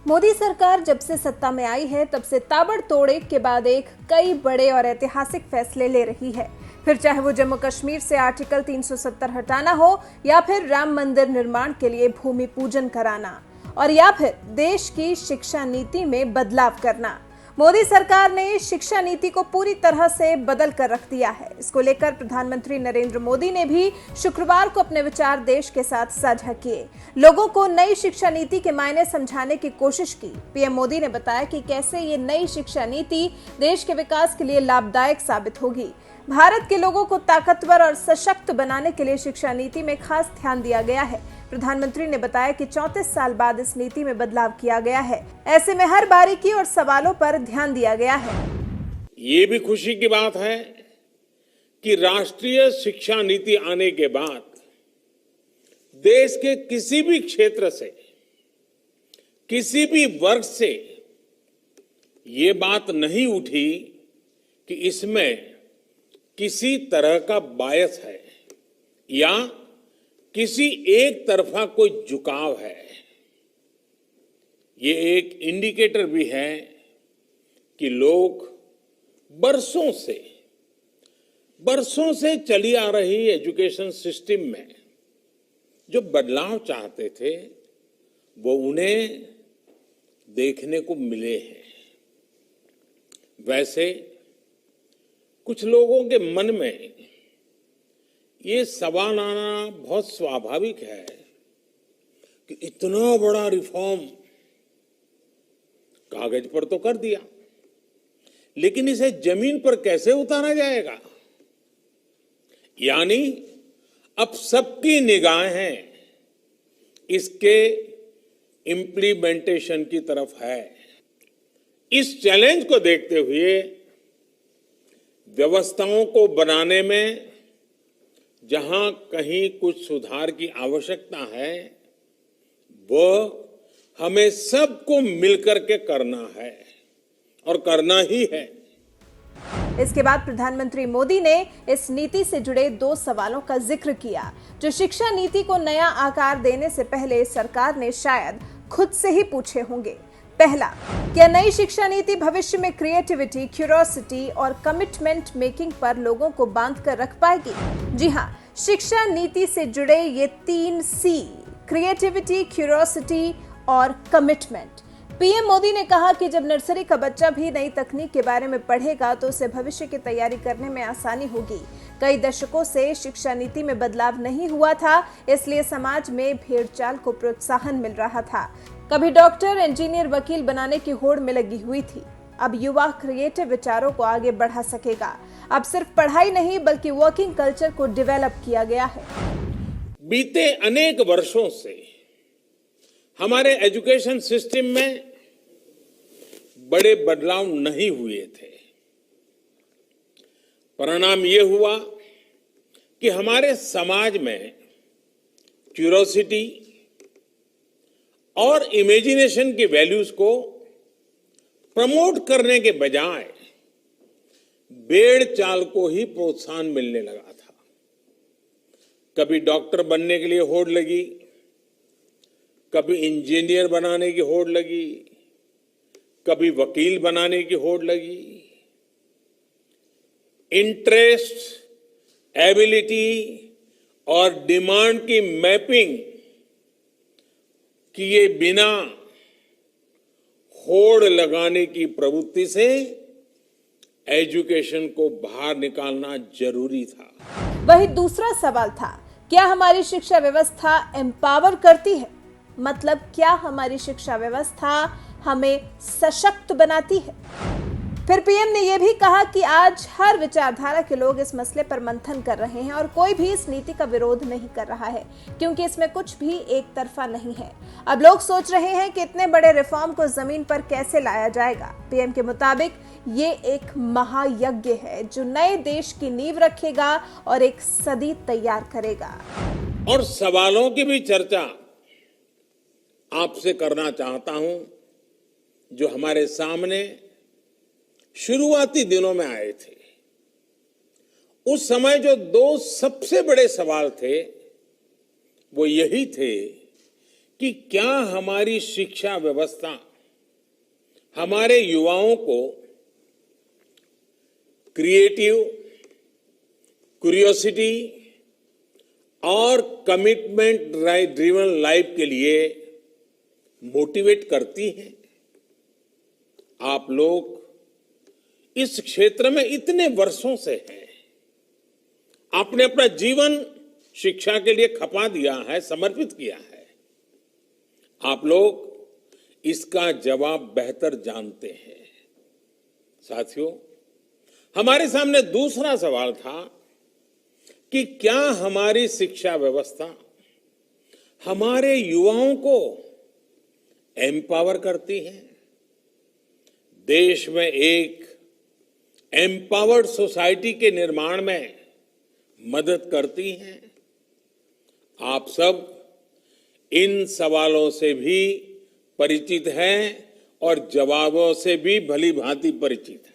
मोदी सरकार जब से सत्ता में आई है तब से ताबड़तोड़ एक के बाद एक कई बड़े और ऐतिहासिक फैसले ले रही है। फिर चाहे वो जम्मू कश्मीर से आर्टिकल 370 हटाना हो, या फिर राम मंदिर निर्माण के लिए भूमि पूजन कराना, और या फिर देश की शिक्षा नीति में बदलाव करना। मोदी सरकार ने शिक्षा नीति को पूरी तरह से बदल कर रख दिया है। इसको लेकर प्रधानमंत्री नरेंद्र मोदी ने भी शुक्रवार को अपने विचार देश के साथ साझा किए। लोगों को नई शिक्षा नीति के मायने समझाने की कोशिश की। पीएम मोदी ने बताया कि कैसे ये नई शिक्षा नीति देश के विकास के लिए लाभदायक साबित होगी। भारत के लोगों को ताकतवर और सशक्त बनाने के लिए शिक्षा नीति में खास ध्यान दिया गया है। प्रधानमंत्री ने बताया कि 34 साल बाद इस नीति में बदलाव किया गया है। ऐसे में हर बारीकी और सवालों पर ध्यान दिया गया है। ये भी खुशी की बात है कि राष्ट्रीय शिक्षा नीति आने के बाद देश के किसी भी क्षेत्र से, किसी भी वर्ग से ये बात नहीं उठी कि इसमें किसी तरह का बायस है या किसी एक तरफा कोई झुकाव है। ये एक इंडिकेटर भी है कि लोग बरसों से चली आ रही एजुकेशन सिस्टम में जो बदलाव चाहते थे वो उन्हें देखने को मिले हैं। वैसे कुछ लोगों के मन में ये सवाल आना बहुत स्वाभाविक है कि इतना बड़ा रिफॉर्म कागज पर तो कर दिया, लेकिन इसे जमीन पर कैसे उतारा जाएगा। यानी अब सबकी निगाहें इसके इम्प्लीमेंटेशन की तरफ है। इस चैलेंज को देखते हुए व्यवस्थाओं को बनाने में जहां कहीं कुछ सुधार की आवश्यकता है, वो हमें सबको मिलकर के करना है और करना ही है। इसके बाद प्रधानमंत्री मोदी ने इस नीति से जुड़े 2 सवालों का जिक्र किया, जो शिक्षा नीति को नया आकार देने से पहले सरकार ने शायद खुद से ही पूछे होंगे। पहला, क्या नई शिक्षा नीति भविष्य में क्रिएटिविटी, क्यूरियोसिटी और कमिटमेंट मेकिंग पर लोगों को बांध कर रख पाएगी? जी हाँ, शिक्षा नीति से जुड़े ये 3 C, क्रिएटिविटी, क्यूरियोसिटी और कमिटमेंट। पीएम मोदी ने कहा कि जब नर्सरी का बच्चा भी नई तकनीक के बारे में पढ़ेगा तो उसे भविष्य की तैयारी करने में आसानी होगी। कई दशकों से शिक्षा नीति में बदलाव नहीं हुआ था, इसलिए समाज में भेड़चाल को प्रोत्साहन मिल रहा था। कभी डॉक्टर, इंजीनियर, वकील बनाने की होड़ में लगी हुई थी। अब युवा क्रिएटिव विचारों को आगे बढ़ा सकेगा। अब सिर्फ पढ़ाई नहीं बल्कि वर्किंग कल्चर को डेवलप किया गया है। बीते अनेक वर्षों से हमारे एजुकेशन सिस्टम में बड़े बदलाव नहीं हुए थे। परिणाम ये हुआ कि हमारे समाज में क्यूरियोसिटी और इमेजिनेशन की वैल्यूज को प्रमोट करने के बजाय भेड़चाल को ही प्रोत्साहन मिलने लगा था। कभी डॉक्टर बनने के लिए होड़ लगी, कभी इंजीनियर बनाने की होड़ लगी, कभी वकील बनाने की होड़ लगी। इंटरेस्ट, एबिलिटी और डिमांड की मैपिंग किए बिना होड़ लगाने की प्रवृत्ति से एजुकेशन को बाहर निकालना जरूरी था। वही दूसरा सवाल था, क्या हमारी शिक्षा व्यवस्था एम्पावर करती है? मतलब क्या हमारी शिक्षा व्यवस्था हमें सशक्त बनाती है? फिर पीएम ने यह भी कहा कि आज हर विचारधारा के लोग इस मसले पर मंथन कर रहे हैं और कोई भी इस नीति का विरोध नहीं कर रहा है, क्योंकि इसमें कुछ भी एक तरफा नहीं है। अब लोग सोच रहे हैं कि इतने बड़े रिफॉर्म को जमीन पर कैसे लाया जाएगा। पीएम के मुताबिक ये एक महायज्ञ है जो नए देश की नींव रखेगा और एक सदी तैयार करेगा। और सवालों की भी चर्चा आपसे करना चाहता हूं जो हमारे सामने शुरुआती दिनों में आए थे। उस समय जो 2 सबसे बड़े सवाल थे वो यही थे कि क्या हमारी शिक्षा व्यवस्था हमारे युवाओं को क्रिएटिव, क्यूरियोसिटी और कमिटमेंट ड्रिवन लाइफ के लिए मोटिवेट करती है। आप लोग इस क्षेत्र में इतने वर्षों से हैं, आपने अपना जीवन शिक्षा के लिए खपा दिया है, समर्पित किया है। आप लोग इसका जवाब बेहतर जानते हैं। साथियों, हमारे सामने दूसरा सवाल था कि क्या हमारी शिक्षा व्यवस्था हमारे युवाओं को एम्पावर करती है, देश में एक एम्पावर्ड सोसाइटी के निर्माण में मदद करती है। आप सब इन सवालों से भी परिचित हैं और जवाबों से भी भली भांति परिचित हैं।